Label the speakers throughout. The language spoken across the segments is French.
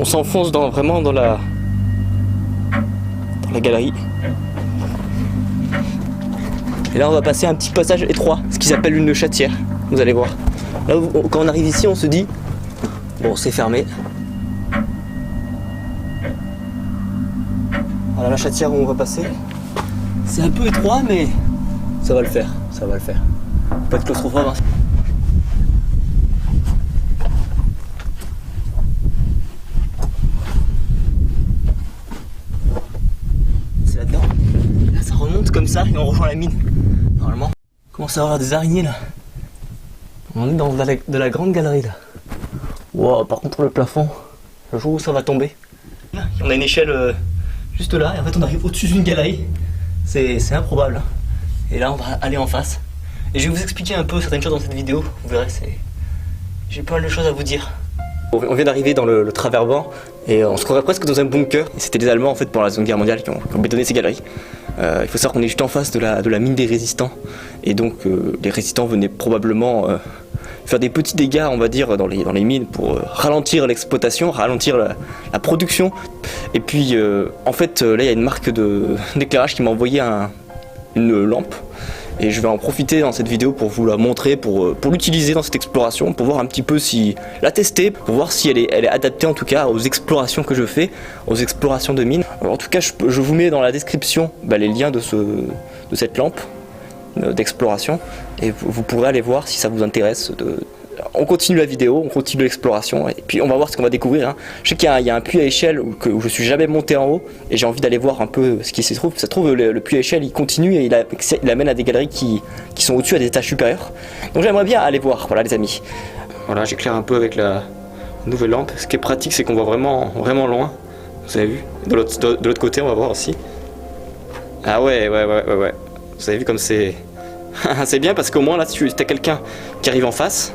Speaker 1: on s'enfonce vraiment dans la galerie. Et là on va passer un petit passage étroit, ce qui s'appelle une chatière, vous allez voir. Là quand on arrive ici on se dit, bon c'est fermé. Voilà la chatière où on va passer. C'est un peu étroit mais ça va le faire, ça va le faire. Faut pas être claustrophobe hein. C'est là-dedans. Là ça remonte comme ça et on rejoint la mine. Normalement. On commence à avoir des araignées là. On est dans de la grande galerie là. Wow, par contre le plafond, le jour où ça va tomber. Là, on a une échelle juste là et en fait on arrive au-dessus d'une galerie. C'est improbable. Et là on va aller en face. Et je vais vous expliquer un peu certaines choses dans cette vidéo. Vous verrez, j'ai pas mal de choses à vous dire. On vient d'arriver dans le Traverband et on se croirait presque dans un bunker. Et c'était des Allemands en fait pendant la Seconde Guerre mondiale qui ont bétonné ces galeries. Il faut savoir qu'on est juste en face de la mine des résistants. Et donc les résistants venaient probablement faire des petits dégâts, on va dire, dans les mines pour ralentir l'exploitation, ralentir la production. Et puis en fait là il y a une marque d'éclairage qui m'a envoyé une lampe. Et je vais en profiter dans cette vidéo pour vous la montrer, pour l'utiliser dans cette exploration, pour voir un petit peu si la tester, pour voir si elle est adaptée en tout cas aux explorations que je fais, aux explorations de mines. Alors, en tout cas, je vous mets dans la description les liens de cette lampe d'exploration et vous pourrez aller voir si ça vous intéresse. On continue la vidéo, on continue l'exploration et puis on va voir ce qu'on va découvrir. Hein. Je sais qu'il y a un puits à échelle où je suis jamais monté en haut et j'ai envie d'aller voir un peu ce qui s'y trouve. Ça se trouve le puits à échelle il continue et il amène à des galeries qui sont au-dessus à des étages supérieurs. Donc j'aimerais bien aller voir, voilà les amis. Voilà, j'éclaire un peu avec la nouvelle lampe. Ce qui est pratique c'est qu'on voit vraiment loin. Vous avez vu? De l'autre côté on va voir aussi. Ah ouais. Vous avez vu comme c'est... c'est bien parce qu'au moins là si tu as quelqu'un qui arrive en face,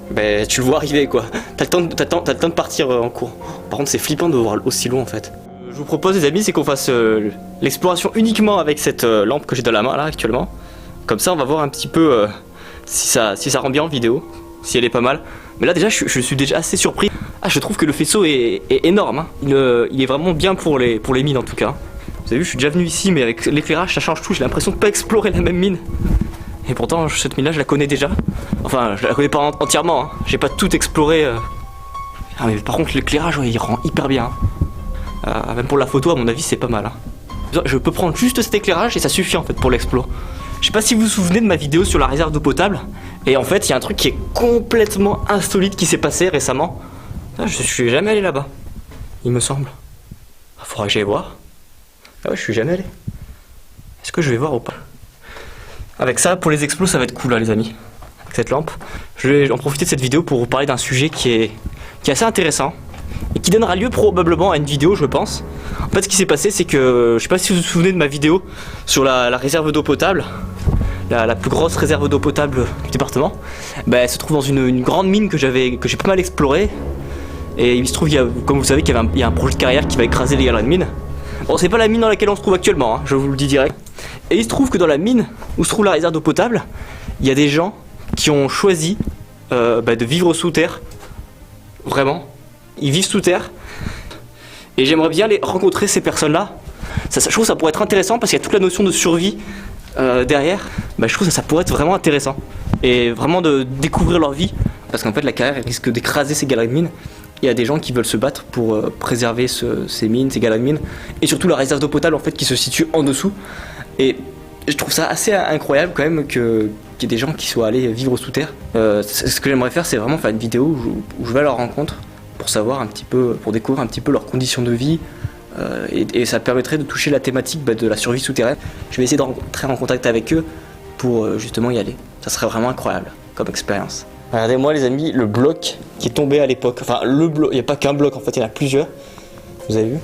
Speaker 1: ben, tu le vois arriver quoi. T'as le temps de partir en cours. Par contre c'est flippant de voir aussi loin en fait. Je vous propose les amis c'est qu'on fasse l'exploration uniquement avec cette lampe que j'ai dans la main là actuellement. Comme ça on va voir un petit peu si ça rend bien en vidéo, si elle est pas mal. Mais là déjà je suis déjà assez surpris. Ah je trouve que le faisceau est énorme hein. Il est vraiment bien pour les mines en tout cas. Vous avez vu je suis déjà venu ici mais avec l'éclairage ça change tout. J'ai l'impression de pas explorer la même mine. Et pourtant cette mine là je la connais déjà. Enfin je la connais pas entièrement hein. J'ai pas tout exploré Ah mais par contre l'éclairage ouais, il rend hyper bien hein. Même pour la photo à mon avis c'est pas mal hein. Je peux prendre juste cet éclairage et ça suffit en fait pour l'explo. Je sais pas si vous vous souvenez de ma vidéo sur la réserve d'eau potable. Et en fait il y a un truc qui est complètement insolite qui s'est passé récemment. Je suis jamais allé là-bas il me semble. Faudra que j'aille voir. Ah ouais je suis jamais allé. Est-ce que je vais voir ou pas? Avec ça, pour les explos, ça va être cool là les amis. Avec cette lampe. Je vais en profiter de cette vidéo pour vous parler d'un sujet qui est assez intéressant. Et qui donnera lieu probablement à une vidéo je pense. En fait ce qui s'est passé c'est que, je sais pas si vous vous souvenez de ma vidéo sur la réserve d'eau potable. La plus grosse réserve d'eau potable du département. Ben, elle se trouve dans une grande mine que j'ai pas mal explorée. Et il se trouve, comme vous le savez, qu'il y a un projet de carrière qui va écraser les galeries de mine. Bon c'est pas la mine dans laquelle on se trouve actuellement, hein, je vous le dis direct. Et il se trouve que dans la mine où se trouve la réserve d'eau potable, il y a des gens qui ont choisi de vivre sous terre. Vraiment. Ils vivent sous terre. Et j'aimerais bien rencontrer ces personnes-là. Je trouve que ça pourrait être intéressant parce qu'il y a toute la notion de survie derrière. Je trouve que ça pourrait être vraiment intéressant. Et vraiment de découvrir leur vie. Parce qu'en fait la carrière risque d'écraser ces galeries de mines. Il y a des gens qui veulent se battre pour préserver ces mines, ces galeries de mines. Et surtout la réserve d'eau potable en fait qui se situe en dessous. Et je trouve ça assez incroyable quand même qu'il y ait des gens qui soient allés vivre sous terre. Ce que j'aimerais faire c'est vraiment faire une vidéo où je vais à leur rencontre pour savoir un petit peu, pour découvrir un petit peu leurs conditions de vie. Et ça permettrait de toucher la thématique de la survie souterraine. Je vais essayer de rentrer en contact avec eux pour justement y aller. Ça serait vraiment incroyable comme expérience. Regardez-moi les amis, le bloc qui est tombé à l'époque. Enfin le bloc, il n'y a pas qu'un bloc en fait, il y en a plusieurs. Vous avez vu?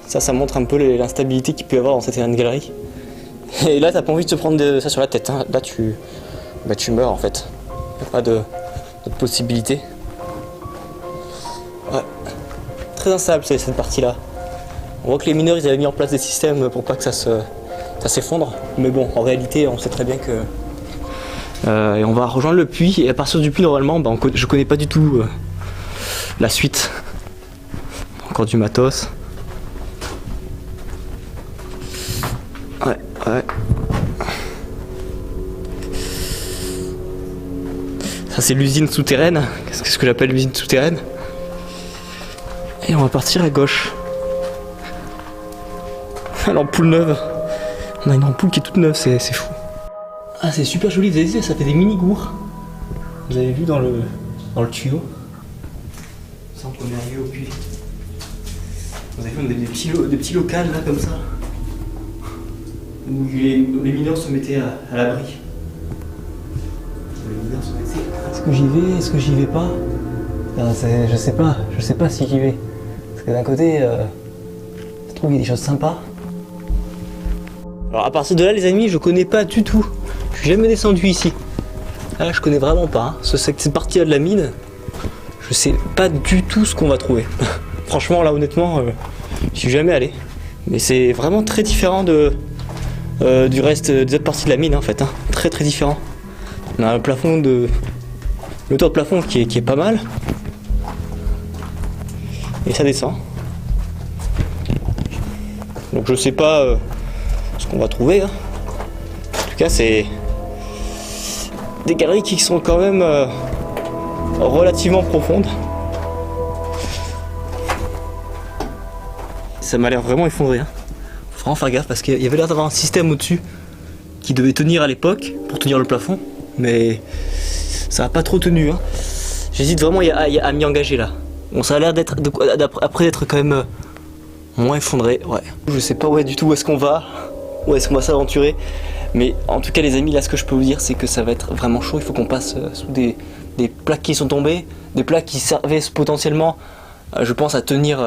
Speaker 1: Ça montre un peu l'instabilité qu'il peut y avoir dans cette galerie. Et là t'as pas envie de te prendre ça sur la tête, hein. Là tu meurs en fait. Il n'y a pas d'autre possibilité. Ouais. Très instable cette partie là. On voit que les mineurs ils avaient mis en place des systèmes pour pas que ça s'effondre. Mais bon en réalité on sait très bien que... et on va rejoindre le puits et à partir du puits normalement je connais pas du tout la suite. encore du matos. Ouais. Ça c'est l'usine souterraine. Qu'est-ce que j'appelle l'usine souterraine? Et on va partir à gauche. L'ampoule neuve. On a une ampoule qui est toute neuve, c'est fou. Ah, c'est super joli, vous avez vu, ça fait des mini-gours. Vous avez vu dans le tuyau. Sans qu'on est arrivé au puits. Vous avez vu, on a des petits locals là comme ça. Où les mineurs se mettaient à l'abri. Les mineurs se mettaient. Est-ce que j'y vais? Est-ce que j'y vais pas? Je sais pas si j'y vais. Parce que d'un côté, je trouve qu'il y a des choses sympas. Alors à partir de là les amis, je connais pas du tout. Je suis jamais descendu ici. Là je connais vraiment pas. Cette partie là de la mine, je sais pas du tout ce qu'on va trouver. Franchement là honnêtement, je suis jamais allé. Mais c'est vraiment très différent du reste des autres parties de la mine en fait. Très très différent. On a le toit de plafond qui est pas mal. Et ça descend. Donc je sais pas ce qu'on va trouver. En tout cas c'est des galeries qui sont quand même relativement profondes. Ça m'a l'air vraiment effondré. Faut vraiment faire gaffe parce qu'il y avait l'air d'avoir un système au-dessus qui devait tenir à l'époque pour tenir le plafond, mais ça n'a pas trop tenu. J'hésite vraiment à m'y engager là. Bon, ça a l'air d'être quand même moins effondré. Ouais. Je sais pas du tout où est-ce qu'on va. Où est-ce qu'on va s'aventurer? Mais en tout cas les amis, là ce que je peux vous dire c'est que ça va être vraiment chaud. Il faut qu'on passe sous des plaques qui sont tombées, des plaques qui servaient potentiellement, je pense, à tenir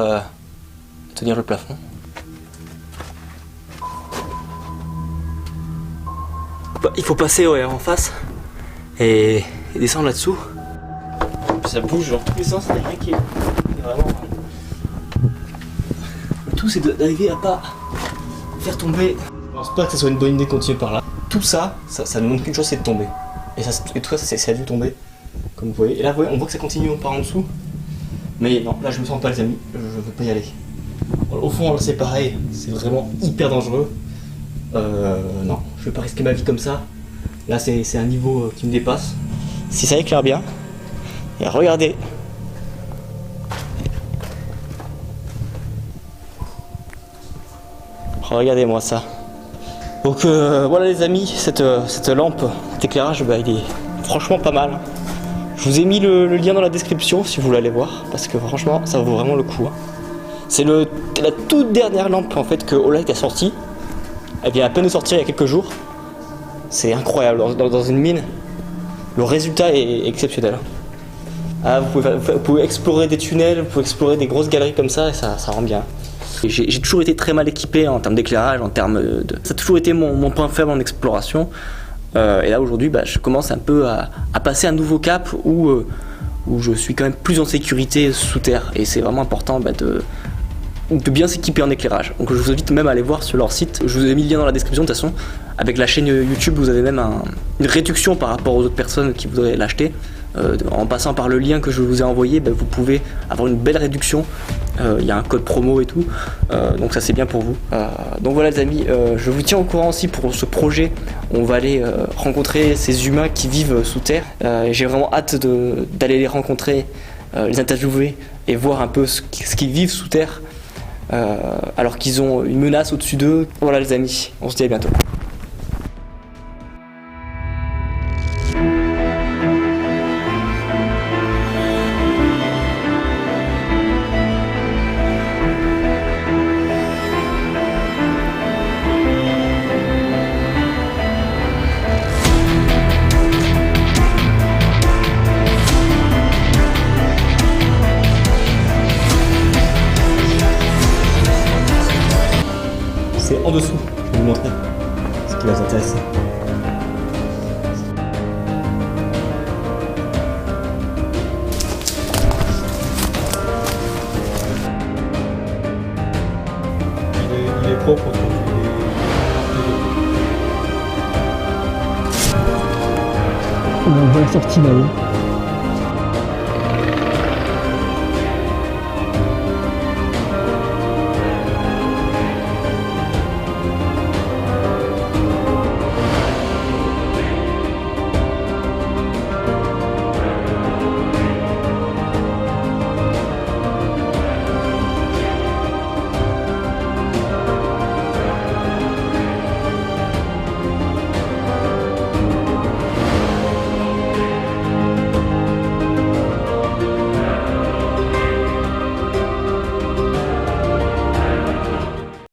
Speaker 1: le plafond. Il faut passer en face et descendre là-dessous. Ça bouge dans tous les sens, il n'y a rien qui est vraiment... Le tout c'est d'arriver à pas faire tomber. Je pense pas que ce soit une bonne idée de continuer par là. Tout ça ne montre qu'une chose, c'est de tomber. Et tout ça, ça a dû tomber, comme vous voyez. Et là, vous voyez, on voit que ça continue par en dessous. Mais non, là, je me sens pas, les amis. Je ne veux pas y aller. Au fond, c'est pareil. C'est vraiment hyper dangereux. Non, je vais pas risquer ma vie comme ça. Là, c'est un niveau qui me dépasse. Si ça éclaire bien, et regardez. Regardez-moi ça. Donc voilà les amis, cette lampe d'éclairage, il est franchement pas mal. Je vous ai mis le lien dans la description si vous voulez aller voir, parce que franchement ça vaut vraiment le coup. C'est la toute dernière lampe en fait que Olight a sortie. Elle vient à peine de sortir il y a quelques jours. C'est incroyable, dans une mine, le résultat est exceptionnel. Vous pouvez explorer des tunnels, vous pouvez explorer des grosses galeries comme ça et ça rend bien. J'ai toujours été très mal équipé en termes d'éclairage, en termes de... Ça a toujours été mon point faible en exploration. Et là aujourd'hui, je commence un peu à passer un nouveau cap où je suis quand même plus en sécurité sous terre. Et c'est vraiment important de bien s'équiper en éclairage. Donc je vous invite même à aller voir sur leur site. Je vous ai mis le lien dans la description de toute façon. Avec la chaîne YouTube, vous avez même une réduction par rapport aux autres personnes qui voudraient l'acheter. En passant par le lien que je vous ai envoyé, vous pouvez avoir une belle réduction. Il y a un code promo et tout, donc ça c'est bien pour vous. Donc voilà les amis, je vous tiens au courant aussi pour ce projet. On va aller rencontrer ces humains qui vivent sous terre. J'ai vraiment hâte d'aller les rencontrer, les interviewer et voir un peu ce qu'ils vivent sous terre, alors qu'ils ont une menace au-dessus d'eux. Voilà les amis, on se dit à bientôt. C'est en dessous, je vais vous montrer ce qui va vous intéresser. Il est propre, on a une bonne sortie là-haut.